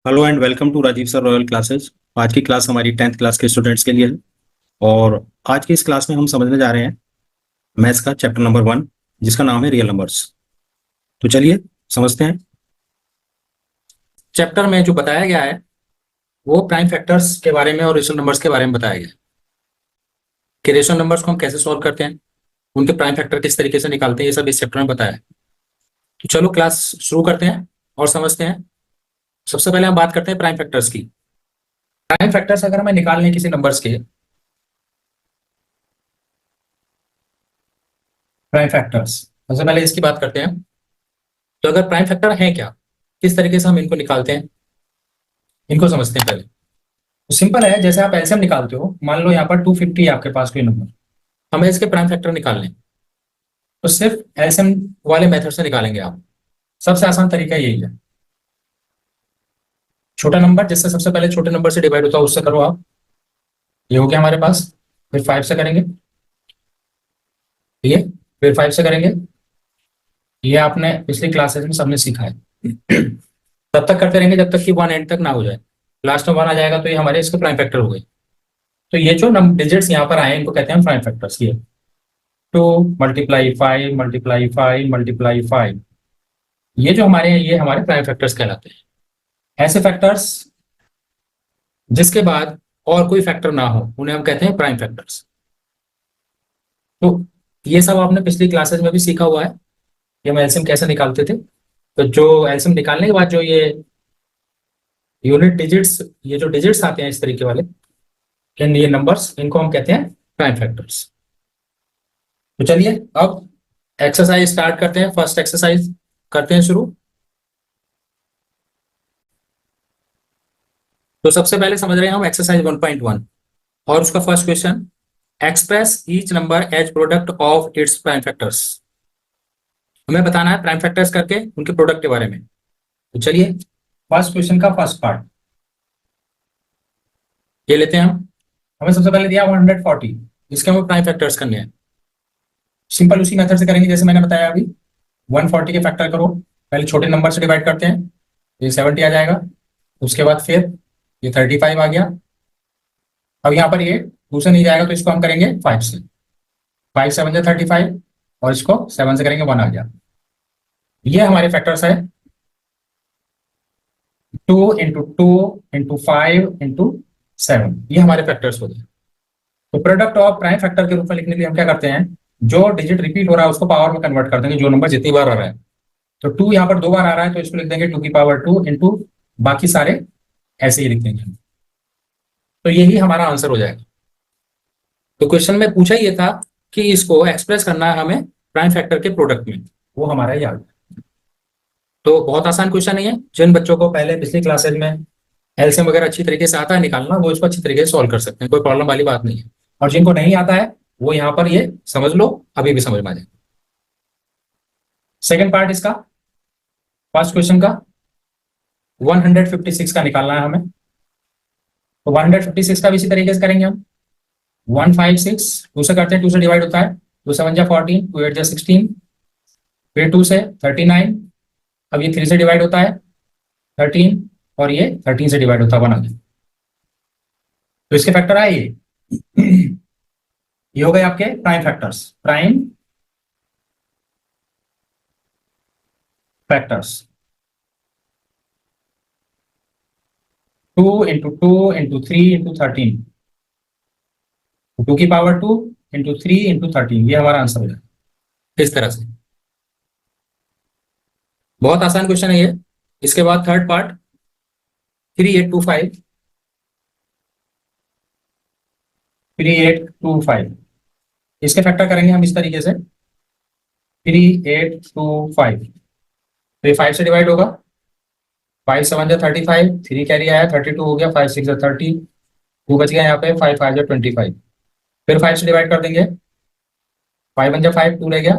Hello and welcome to Rajiv sir royal classes. आज की class हमारी 10th क्लास के स्टूडेंट्स के लिए है। और आज की इस क्लास में हम समझने जा रहे हैं मैथ्स का चैप्टर नंबर 1, जिसका नाम है रियल नंबर्स। तो चलिए समझते हैं। चैप्टर में जो बताया गया है वो प्राइम फैक्टर्स के बारे में और रेशनल नंबर्स के बारे में बताया गया है कि रेशनल नंबर्स को हम कैसे सॉल्व करते हैं, उनके प्राइम फैक्टर किस तरीके से निकालते हैं, ये सब इस चैप्टर में बताया है। तो चलो क्लास शुरू करते हैं और समझते हैं। सबसे पहले हम बात करते हैं प्राइम फैक्टर्स की। प्राइम फैक्टर्स अगर हमें निकालने हैं किसी नंबर्स के प्राइम फैक्टर्स, सबसे पहले इसकी बात करते हैं। तो अगर प्राइम फैक्टर है क्या, किस तरीके से हम इनको निकालते हैं, इनको समझते हैं पहले। तो सिंपल है, जैसे आप एलसीएम निकालते हो, मान लो यहाँ पर 250 है आपके पास कोई नंबर, हमें इसके प्राइम फैक्टर निकालने हैं, तो सिर्फ एलसीएम वाले मेथड से निकालेंगे आप। सबसे आसान तरीका यही है। छोटा नंबर जिससे सबसे पहले छोटे नंबर से डिवाइड होता है उससे करो आप। ये हो गया हमारे पास। फिर 5 से करेंगे, ये फिर 5 से करेंगे। ये आपने पिछली क्लासेस में सबने सीखा है। तब तक करते रहेंगे जब तक कि 1 एंड तक ना हो जाए। लास्ट में 1 आ जाएगा तो ये हमारे इसके प्राइम फैक्टर हो गए। तो ये जो डिजिट्स यहाँ पर आए इनको कहते हैं प्राइम फैक्टर्स। ये 2 × 5 × 5 × 5, ये जो हमारे हैं ये हमारे प्राइम फैक्टर्स कहलाते हैं। ऐसे फैक्टर्स जिसके बाद और कोई फैक्टर ना हो उन्हें हम कहते हैं प्राइम फैक्टर्स। तो ये सब आपने पिछली क्लासेस में भी सीखा हुआ है कि हम एलसीएम कैसे निकालते थे। तो जो एलसीएम निकालने के बाद जो ये यूनिट डिजिट्स, ये जो डिजिट्स आते हैं इस तरीके वाले, ये नंबर्स, इनको हम कहते हैं प्राइम फैक्टर्स। तो चलिए अब एक्सरसाइज स्टार्ट करते हैं। फर्स्ट एक्सरसाइज करते हैं शुरू। तो सबसे पहले समझ रहे हैं हम एक्सरसाइज 1.1 और उसका first question, express each number as product of its prime factors. हमें बताना है प्राइम फैक्टर्स करके उनके प्रोडक्ट के बारे में। तो चलिए फर्स्ट क्वेश्चन का फर्स्ट पार्ट ये लेते हैं हम। हमें सबसे पहले दिया 140, इसके हमें प्राइम फैक्टर्स करने हैं। सिंपल उसी मेथड से करेंगे जैसे मैंने बताया अभी। 140 के फैक्टर करो, पहले छोटे नंबर से डिवाइड करते हैं, ये 70 आ जाएगा। उसके बाद फिर ये 35 आ गया। अब यहाँ पर ये 2 से नहीं जाएगा तो इसको हम करेंगे 5 से। 5 7 जा 35 और इसको 7 से करेंगे 1 आ गया। ये हमारे फैक्टर्स है 2 × 2 × 5 × 7, ये हमारे फैक्टर्स हो गए। तो प्रोडक्ट ऑफ प्राइम फैक्टर के रूप में लिखने के लिए हम क्या करते हैं, जो डिजिट रिपीट हो रहा है उसको पावर में कन्वर्ट कर देंगे, जो नंबर जितनी बार आ रहा है। तो 2 यहाँ पर 2 बार आ रहा है तो इसको लिख देंगे 2 की पावर 2 इंटू बाकी सारे ऐसे ही लिख देंगे। तो यही हमारा आंसर हो जाएगा। तो क्वेश्चन में पूछा ये था कि इसको एक्सप्रेस करना है हमें प्राइम फैक्टर के प्रोडक्ट में, वो हमारा याद है। तो बहुत आसान क्वेश्चन नहीं है। जिन बच्चों को पहले पिछली क्लासेज में एलसीएम वगैरह अच्छी तरीके से आता है निकालना, वो इसको अच्छी तरीके से सॉल्व कर सकते हैं, कोई प्रॉब्लम वाली बात नहीं है। और जिनको नहीं आता है वो यहाँ पर ये समझ लो, अभी भी समझ में आ जाए। सेकेंड पार्ट इसका, फर्स्ट क्वेश्चन का 156 का निकालना है हमें। तो 156 का भी इसी तरीके से करेंगे हम। 156 2 से करते हैं, 2 से डिवाइड होता है, 2 7 जा 14, 2 8 जा 16, फिर 2 से 39। अब ये 3 से डिवाइड होता है 13 और ये 13 से डिवाइड होता है 1 आ गया। तो इसके फैक्टर आए ये। ये हो गए आपके प्राइम फैक्टर्स। प्राइम फैक्टर्स 2 × 2 × 3 × 13, 2 की पावर 2 इंटू 3 इंटू 13, ये हमारा आंसर हो जाए इस तरह से। बहुत आसान क्वेश्चन है ये। इसके बाद थर्ड पार्ट 3825, 3825, इसके फैक्टर करेंगे हम इस तरीके से 3825। तो ये 5 से डिवाइड होगा, 5 7 जा 35, 3 कैरी आया 32 हो गया, 5 6 जा 30, 2 बच गया यहाँ पे, 5 5 जा 25। फिर 5 से डिवाइड कर देंगे, 5 1 जा 5, 2 रह गया,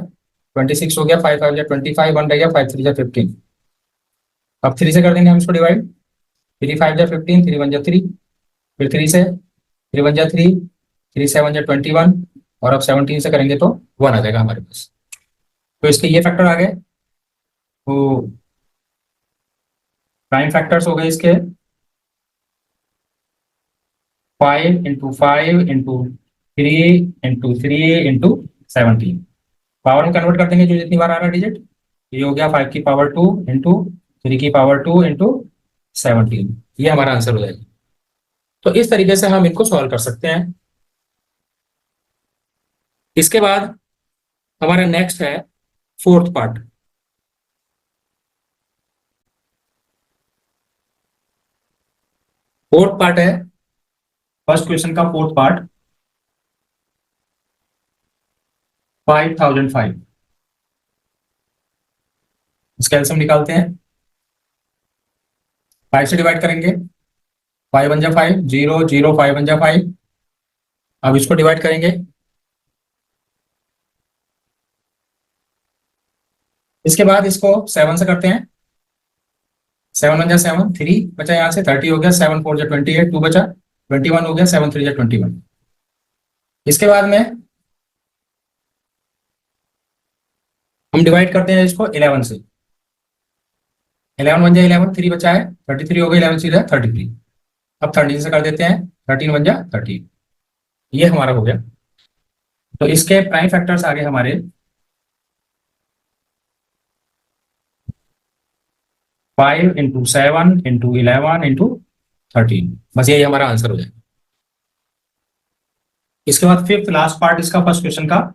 26 हो गया, 5 5 जा 25, 1 रह गया, 5 3 जा 15। अब 3 से कर देंगे हम इसको डिवाइड, 3 5 जा 15, 3 1 जा 3, फिर 3 से, 3 1 जा 3, 3 7 जा 21, और अब 17 से करेंगे तो 1 आ जाएगा हमारे पास। तो इसके ये फैक्टर आ गए। तो प्राइम फैक्टर्स हो गए इसके 5 इंटू 5 इंटू 3 पावर में कन्वर्ट कर देंगे जो जितनी बार आ रहा है डिजिट। ये हो गया 5 की पावर 2 इंटू 3 की पावर 2 इंटू 17। ये हमारा आंसर हो जाएगा। तो इस तरीके से हम इनको सॉल्व कर सकते हैं। इसके बाद हमारा नेक्स्ट है फोर्थ पार्ट। फोर्थ पार्ट है फर्स्ट क्वेश्चन का फोर्थ पार्ट 5005। इसका एलसीएम निकालते हैं। 5 से डिवाइड करेंगे, 5 बन जा 5, 0 0 5 बन जा 5। अब इसको डिवाइड करेंगे, इसके बाद इसको 7 से करते हैं। 7 बन जा 7, 3 बचा यहाँ से 30 हो गया, 7 4 जा 28, 2 बचा 21 हो गया, 7 3 जा 21। इसके बाद में हम डिवाइड करते हैं इसको 11 से। 11 बन जा 11, 3 बचा है 33 हो गया, 11 सीधा 33। अब 13 से कर देते हैं, 13 बन जा 13। ये हमारा हो गया। तो इसके प्राइम फैक्टर्स आ गए हमारे 5 इंटू 7 इंटू 11 इंटू 13। बस यही हमारा आंसर हो जाएगा। इसके बाद फिफ्थ लास्ट पार्ट इसका फर्स्ट क्वेश्चन का,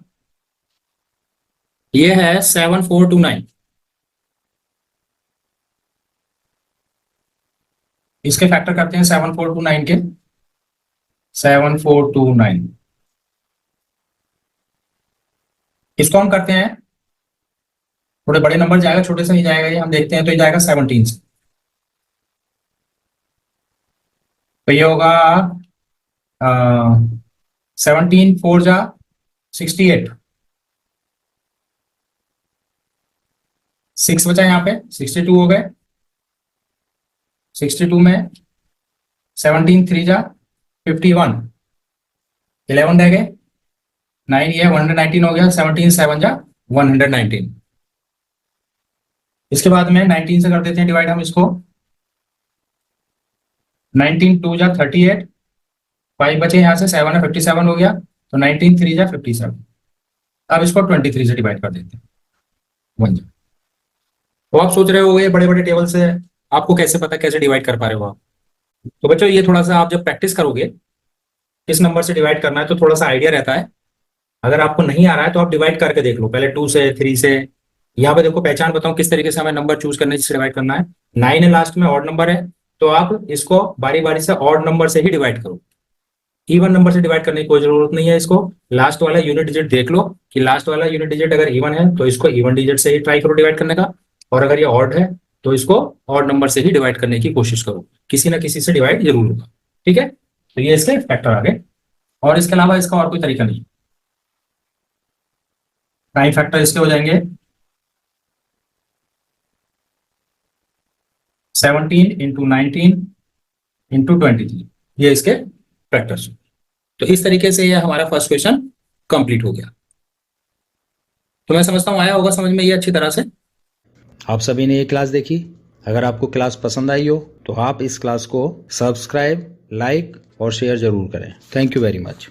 ये है 7429। इसके फैक्टर करते हैं 7429 के। 7429 इसको हम करते हैं, थोड़े बड़े नंबर जाएगा, छोटे से नहीं जाएगा ये, हम देखते हैं। तो ये जाएगा 17 से। तो ये होगा 17 4 जा 68, 6 बचा यहाँ पे 62 हो गए। 62 में 17 3 जा 51, 11 रह गए, 9 ये 119 हो गया, 17 7 जा 119। इसके बाद में 19 से कर देते हैं डिवाइड हम इसको। 19 2 जा 38, 5 बचे यहाँ से, 7 है 57 हो गया, तो 19 3 जा 57। अब इसको 23 से डिवाइड कर देते हैं, 1 जा। तो आप सोच रहे हो ये बड़े बड़े टेबल से आपको कैसे पता, कैसे डिवाइड कर पा रहे हो आप। तो बच्चों ये थोड़ा सा आप जब प्रैक्टिस करोगे इस नंबर से डिवाइड करना है तो थोड़ा सा आइडिया रहता है। अगर आपको नहीं आ रहा है तो आप डिवाइड करके देख लो, पहले 2 से 3 से। यहाँ पे देखो पहचान बताऊं किस तरीके से हमें नंबर चूज करने से डिवाइड करना है। 9 है लास्ट में, ऑड नंबर है, तो आप इसको बारी बारी से ऑड नंबर से ही डिवाइड करो। इवन नंबर से डिवाइड करने की कोई जरूरत नहीं है। इसको लास्ट वाला यूनिट डिजिट देख लो कि लास्ट वाला यूनिट डिजिट अगर इवन है तो इसको इवन डिजिट से ही ट्राई करो डिवाइड करने का, और अगर ये ऑड है तो इसको ऑड नंबर से ही डिवाइड करने की कोशिश करो। किसी ना किसी से डिवाइड जरूर होगा। ठीक है, तो ये इसके फैक्टर आ गए, और इसके अलावा इसका और कोई तरीका नहीं। प्राइम फैक्टर इसके हो जाएंगे 17 इंटू 19 इंटू 23, ये इसके फैक्टर्स। तो इस तरीके से ये हमारा फर्स्ट क्वेश्चन कंप्लीट हो गया। तो मैं समझता हूँ आया होगा समझ में ये अच्छी तरह से। आप सभी ने ये क्लास देखी। अगर आपको क्लास पसंद आई हो तो आप इस क्लास को सब्सक्राइब, लाइक और शेयर जरूर करें। Thank you very much.